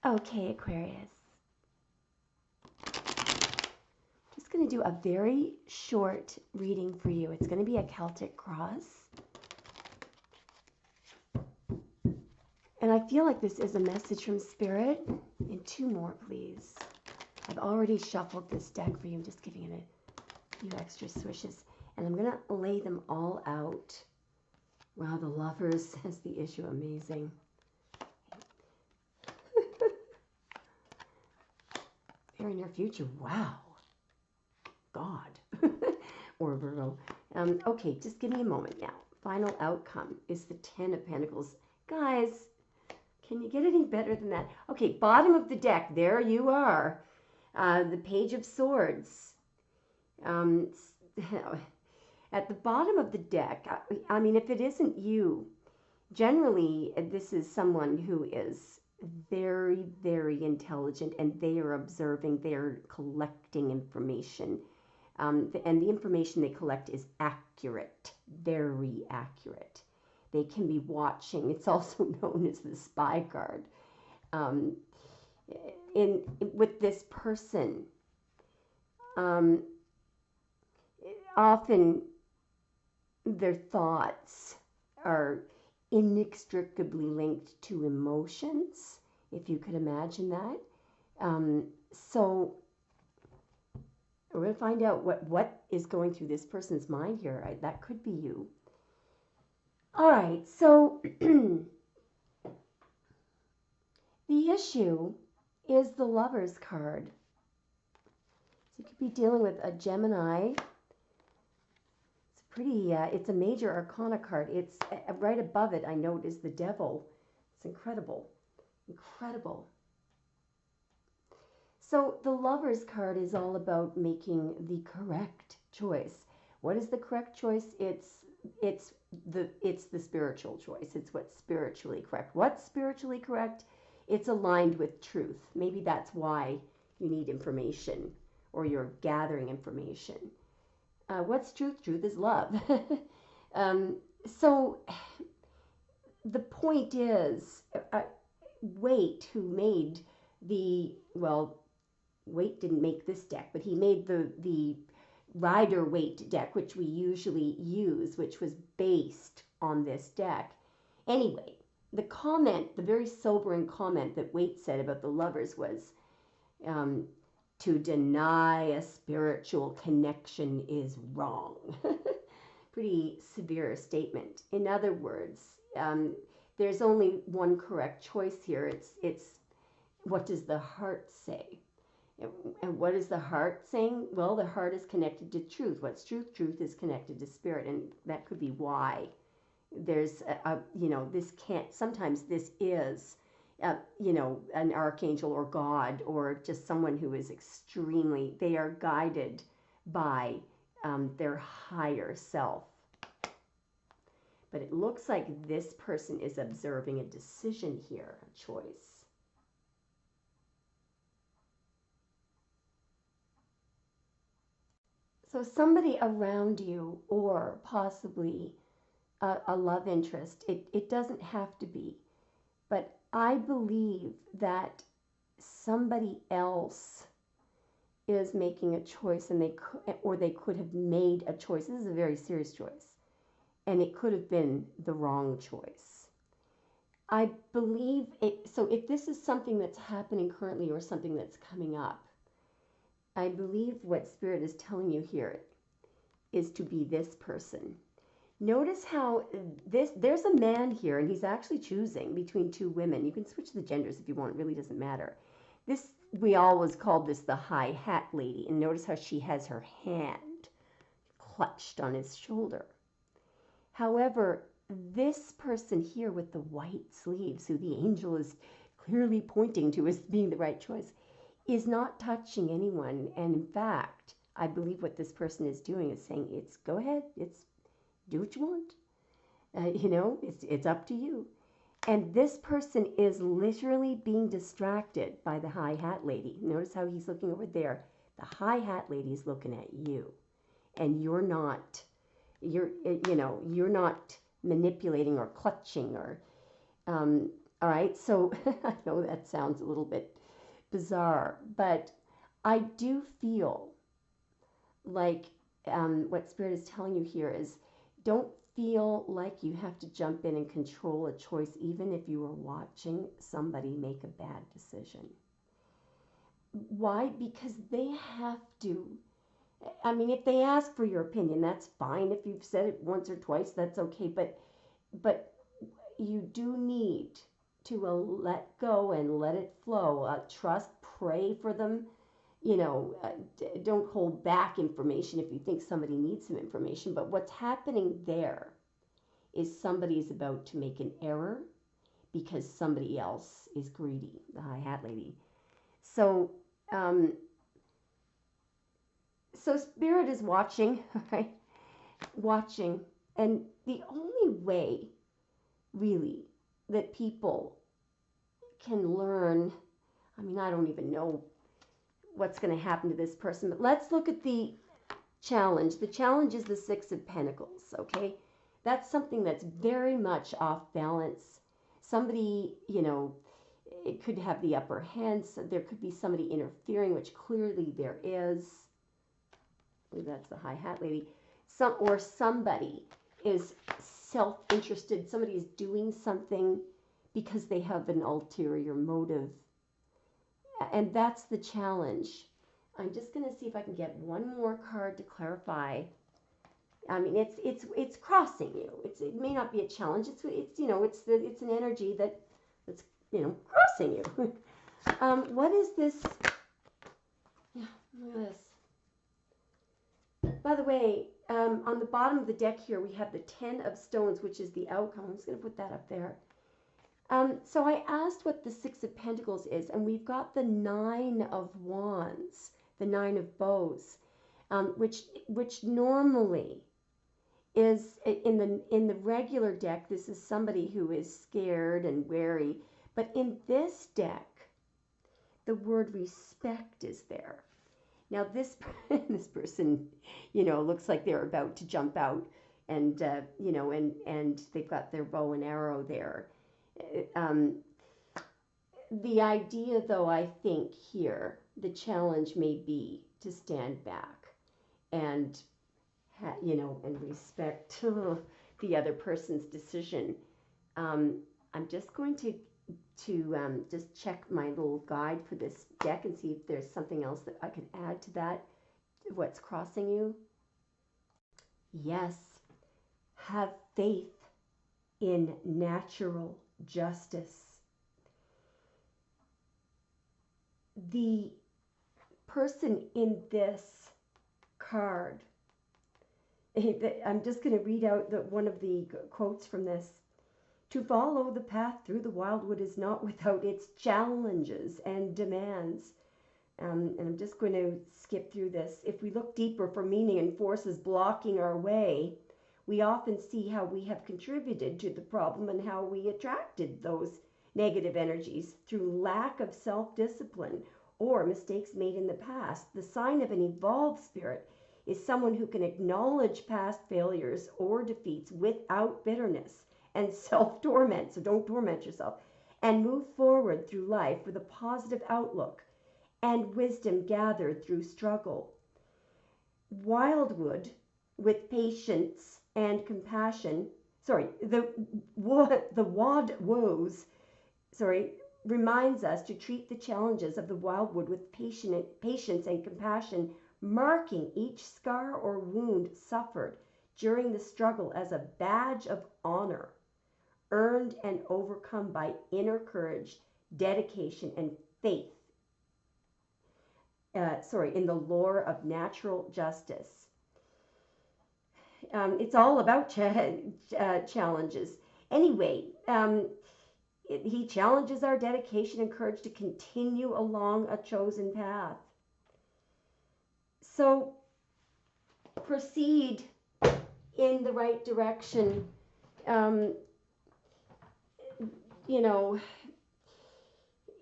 Okay, Aquarius. Just going to do a very short reading for you. It's going to be a Celtic cross. And I feel like this is a message from Spirit. And two more, please. I've already shuffled this deck for you. I'm just giving it a few extra swishes. And I'm going to lay them all out. Wow, the Lovers has the issue. Amazing. Very near future. Wow. God. Or Virgo. Okay, just give me a moment now. Final outcome is the Ten of Pentacles. Guys, can you get any better than that? Okay, bottom of the deck. There you are. The Page of Swords. At the bottom of the deck, I mean, if it isn't you, generally this is someone who is very, very intelligent, and they are observing, they're collecting information. And the information they collect is accurate, very accurate. They can be watching. It's also known as the spy card. With this person, often their thoughts are inextricably linked to emotions, if you could imagine that. So we're going to find out what is going through this person's mind here. That could be you. All right, so the issue is the Lovers card. So you could be dealing with a Gemini. It's pretty, it's a major arcana card. It's right above it, I note, is the Devil. It's incredible. Incredible. So the Lovers card is all about making the correct choice. What is the correct choice? It's the spiritual choice. It's what's spiritually correct. What's spiritually correct? It's aligned with truth. Maybe that's why you need information, or you're gathering information. What's truth? Truth is love. So the point is, Waite, who made Waite didn't make this deck, but he made the Rider-Waite deck, which we usually use, which was based on this deck. Anyway, the very sobering comment that Waite said about the Lovers was, to deny a spiritual connection is wrong. Pretty severe statement. In other words, there's only one correct choice here. It's what does the heart say? And what is the heart saying? Well, the heart is connected to truth. What's truth? Truth is connected to spirit, and that could be why there's sometimes this is an archangel or God, or just someone who is they are guided by their higher self. But it looks like this person is observing a decision here, a choice. So somebody around you, or possibly a love interest, it doesn't have to be, but I believe that somebody else is making a choice, and they could have made a choice. This is a very serious choice, and it could have been the wrong choice. I believe it. So if this is something that's happening currently or something that's coming up, I believe what Spirit is telling you here is to be this person. Notice how there's a man here, and he's actually choosing between two women. You can switch the genders if you want. It really doesn't matter. We always called this the high hat lady. And notice how she has her hand clutched on his shoulder. However, this person here with the white sleeves, who the angel is clearly pointing to as being the right choice, is not touching anyone. And in fact, I believe what this person is doing is saying, go ahead, do what you want. It's up to you. And this person is literally being distracted by the high hat lady. Notice how he's looking over there. The high hat lady is looking at you, and you're not manipulating or clutching or All right, so I know that sounds a little bit bizarre, but I do feel like what Spirit is telling you here is don't feel like you have to jump in and control a choice, even if you are watching somebody make a bad decision. Why? Because they have to. I mean, if they ask for your opinion, that's fine. If you've said it once or twice, that's okay. But you do need to let go and let it flow. Trust, pray for them. Don't hold back information if you think somebody needs some information. But what's happening there is somebody's about to make an error because somebody else is greedy, the high hat lady. So, um, so Spirit is watching, right? Watching. And the only way, really, that people can learn, I mean, I don't even know what's going to happen to this person, but let's look at the challenge. The challenge is the Six of Pentacles, okay? That's something that's very much off balance. Somebody, it could have the upper hand. So there could be somebody interfering, which clearly there is. That's the high hat lady. Somebody is self-interested. Somebody is doing something because they have an ulterior motive. And that's the challenge. I'm just going to see if I can get one more card to clarify. I mean, it's crossing you. It may not be a challenge. It's an energy that's crossing you. What is this? Yeah, look at this. By the way, on the bottom of the deck here, we have the 10 of Stones, which is the outcome. I'm just going to put that up there. So I asked what the Six of Pentacles is, and we've got the 9 of Wands, the 9 of Bows, which normally is in the regular deck. This is somebody who is scared and wary, but in this deck, the word respect is there. Now this person, looks like they're about to jump out, and and they've got their bow and arrow there. The idea, though, I think here, the challenge may be to stand back and, and respect the other person's decision. I'm just going to just check my little guide for this deck and see if there's something else that I can add to that. What's crossing you? Yes, have faith in natural justice. The person in this card, I'm just going to read out one of the quotes from this. To follow the path through the wildwood is not without its challenges and demands. And I'm just going to skip through this. If we look deeper for meaning and forces blocking our way, we often see how we have contributed to the problem and how we attracted those negative energies through lack of self-discipline or mistakes made in the past. The sign of an evolved spirit is someone who can acknowledge past failures or defeats without bitterness and self-torment, so don't torment yourself, and move forward through life with a positive outlook and wisdom gathered through struggle. Wildwood, with patience and compassion, the Wad Woes, reminds us to treat the challenges of the wildwood with patience and compassion, marking each scar or wound suffered during the struggle as a badge of honor, earned and overcome by inner courage, dedication, and faith. In the lore of natural justice. It's all about challenges. Anyway, he challenges our dedication and courage to continue along a chosen path. So proceed in the right direction.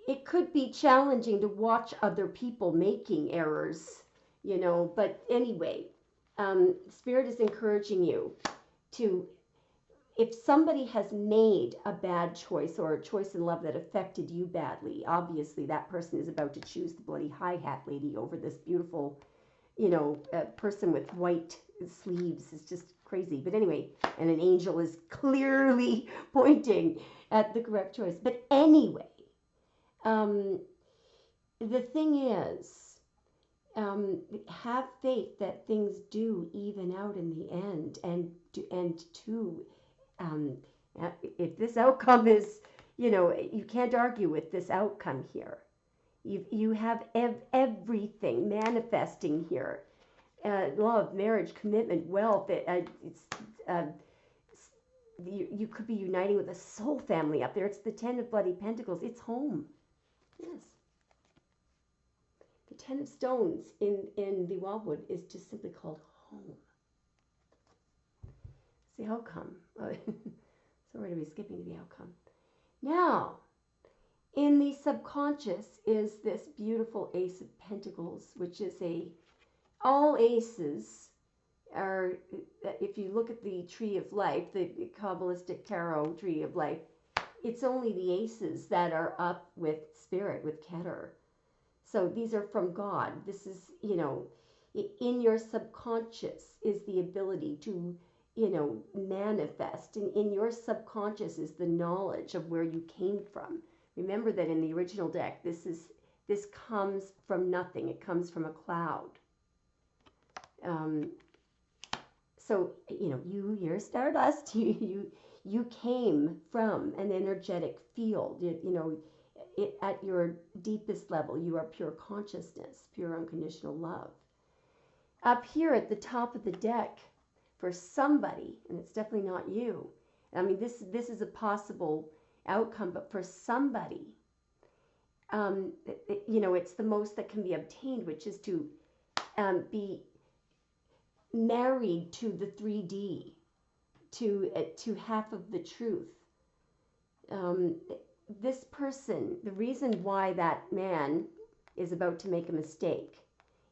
It could be challenging to watch other people making errors, but anyway, Spirit is encouraging you to if somebody has made a bad choice or a choice in love that affected you badly, obviously that person is about to choose the bloody hi-hat lady over this beautiful, person with white sleeves. Is just crazy. But anyway, and an angel is clearly pointing at the correct choice. But anyway, the thing is, have faith that things do even out in the end, and to um, if this outcome is, you can't argue with this outcome here. You have everything manifesting here. Love, marriage, commitment, wealth. Uh, you could be uniting with a soul family up there. It's the Ten of Bloody Pentacles. It's home. Yes. The Ten of Stones in the Wildwood is just simply called home. It's the outcome. So we're going to be skipping to the outcome. Now, in the subconscious is this beautiful Ace of Pentacles, which is all aces are, if you look at the Tree of Life, the Kabbalistic Tarot Tree of Life, it's only the aces that are up with spirit, with Keter. So these are from God. This is, in your subconscious is the ability to, manifest. And in your subconscious is the knowledge of where you came from. Remember that in the original deck, this comes from nothing. It comes from a cloud. So, you're Stardust. You came from an energetic field. At your deepest level, you are pure consciousness, pure unconditional love. Up here at the top of the deck, for somebody, and it's definitely not you. I mean, this is a possible outcome, but for somebody, it's the most that can be obtained, which is to be married to the 3D, to half of the truth. This person, the reason why that man is about to make a mistake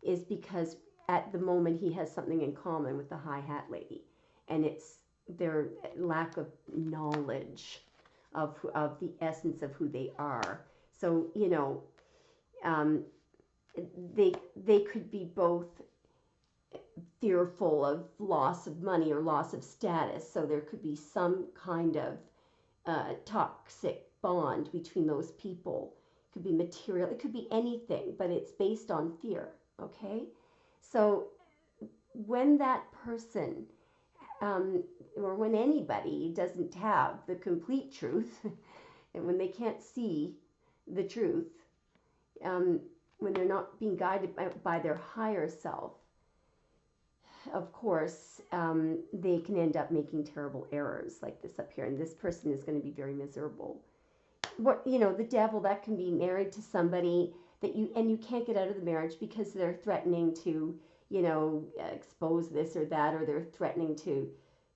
is because at the moment he has something in common with the hi-hat lady, and it's their lack of knowledge of the essence of who they are. So, they could be both fearful of loss of money or loss of status. So there could be some kind of toxic bond between those people. It could be material, it could be anything, but it's based on fear. Okay, so when that person or when anybody doesn't have the complete truth, and when they can't see the truth, when they're not being guided by their higher self, of course, they can end up making terrible errors like this up here, and this person is going to be very miserable. The devil, that can be married to somebody that you can't get out of the marriage because they're threatening to, expose this or that, or they're threatening to,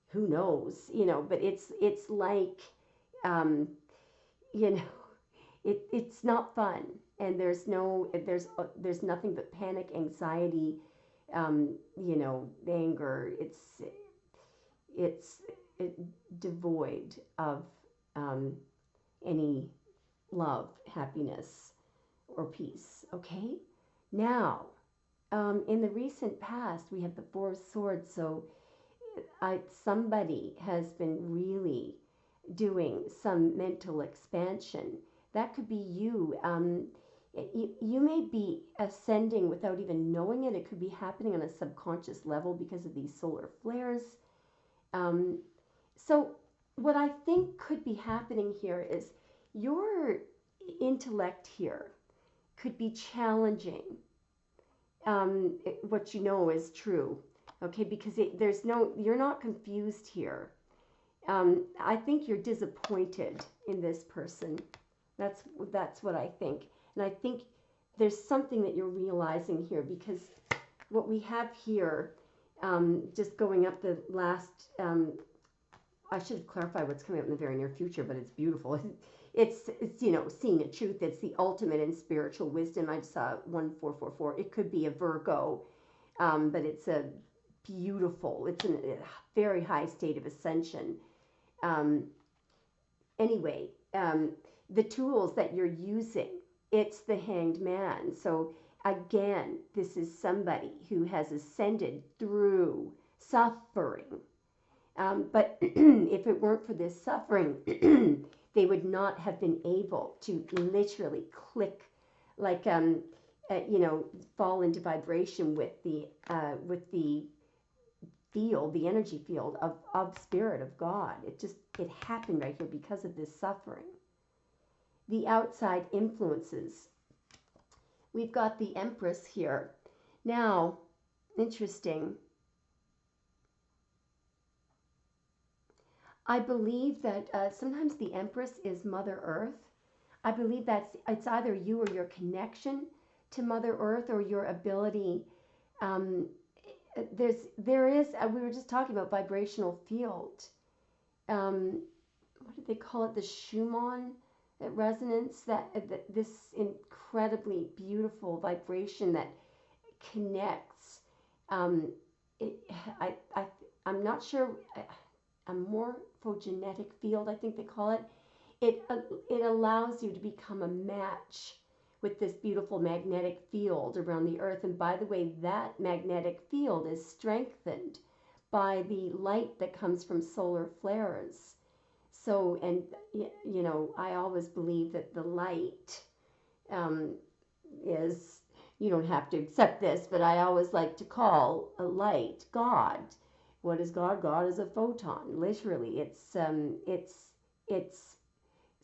who knows, but it's like, it's not fun, and there's nothing but panic, anxiety, anger. It's devoid of any love, happiness, or peace. Okay, now in the recent past we have the Four of Swords. So somebody has been really doing some mental expansion. That could be you. You may be ascending without even knowing it. It could be happening on a subconscious level because of these solar flares. So what I think could be happening here is your intellect here could be challenging what you know is true. Okay, because you're not confused here. I think you're disappointed in this person. That's what I think. And I think there's something that you're realizing here, because what we have here, just going up the last, I should clarify what's coming up in the very near future, but it's beautiful. It's seeing a truth. It's the ultimate in spiritual wisdom. I just saw 1444. It could be a Virgo, but it's a beautiful, it's in a very high state of ascension. um, anyway, the tools that you're using, it's the Hanged Man. So again, this is somebody who has ascended through suffering. But if it weren't for this suffering, they would not have been able to literally click, like fall into vibration with the field, the energy field of Spirit of God. It happened right here because of this suffering. The outside influences. We've got the Empress here. Now, interesting. I believe that sometimes the Empress is Mother Earth. I believe it's either you or your connection to Mother Earth, or your ability. There is we were just talking about vibrational field. What did they call it? The Schumann resonance. That this incredibly beautiful vibration that connects. It, I'm not sure. A morphogenetic field, I think they call it. It allows you to become a match with this beautiful magnetic field around the earth. And by the way, that magnetic field is strengthened by the light that comes from solar flares. So, and I always believe that the light is, you don't have to accept this, but I always like to call a light God. What is God? God is a photon. Literally, it's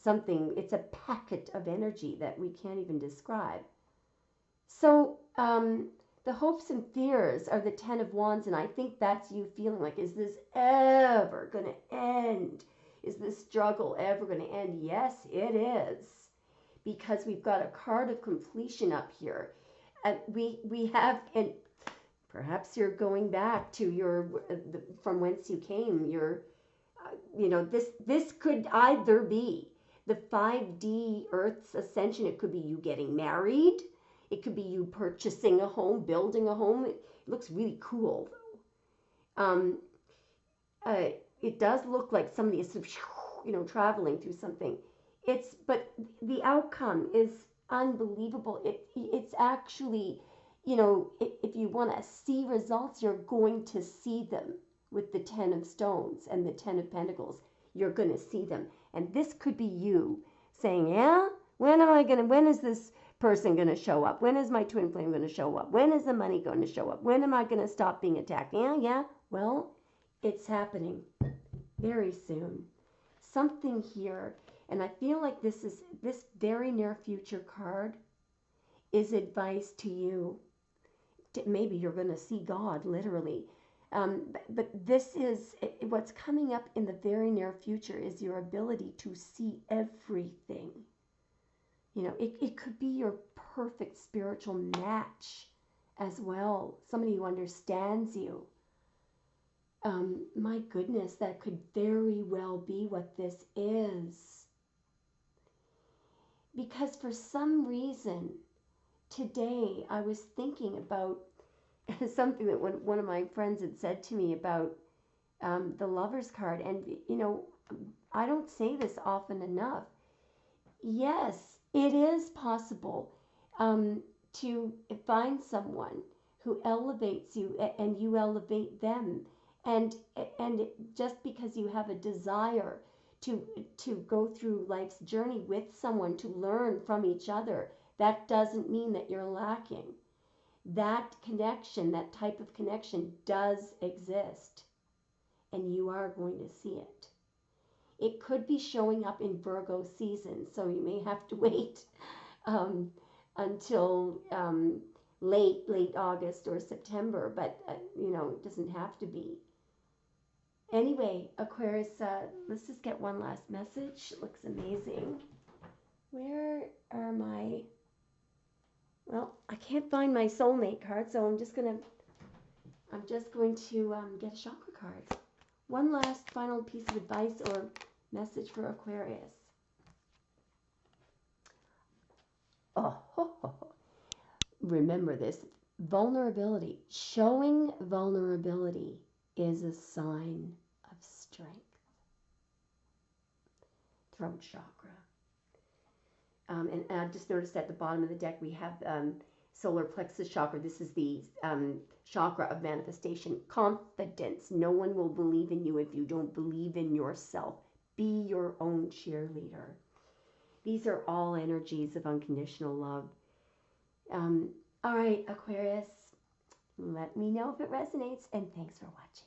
something. It's a packet of energy that we can't even describe. So the hopes and fears are the Ten of Wands, and I think that's you feeling like, is this ever going to end? Is this struggle ever going to end? Yes, it is, because we've got a card of completion up here. We have, and perhaps you're going back to from whence you came. This could either be the 5D Earth's ascension. It could be you getting married. It could be you purchasing a home, building a home. It looks really cool, though. It does look like somebody is, traveling through something. But the outcome is unbelievable. It's actually, if you want to see results, you're going to see them with the 10 of Stones and the 10 of Pentacles. You're going to see them. And this could be you saying, yeah, when is this person going to show up? When is my twin flame going to show up? When is the money going to show up? When am I going to stop being attacked? Yeah. Well, it's happening very soon. Something here, and I feel like this very near future card is advice to you. Maybe you're going to see God, literally. But this is what's coming up in the very near future is your ability to see everything. It could be your perfect spiritual match as well. Somebody who understands you. My goodness, that could very well be what this is. Because for some reason, today I was thinking about something that one of my friends had said to me about the Lover's card. And, I don't say this often enough. Yes, it is possible to find someone who elevates you and you elevate them. And just because you have a desire to go through life's journey with someone, to learn from each other, that doesn't mean that you're lacking. That connection, that type of connection does exist, and you are going to see it. It could be showing up in Virgo season, so you may have to wait until late August or September, but it doesn't have to be. Anyway, Aquarius, let's just get one last message. It looks amazing. Where are my... Well, I can't find my soulmate card, so I'm just going to get a chakra card. One last final piece of advice or message for Aquarius. Remember this. Vulnerability. Showing vulnerability is a sign of strength. throat chakra. And I just noticed at the bottom of the deck we have solar plexus chakra. This is the chakra of manifestation. Confidence. No one will believe in you if you don't believe in yourself. Be your own cheerleader. These are all energies of unconditional love. All right, Aquarius, let me know if it resonates, and thanks for watching.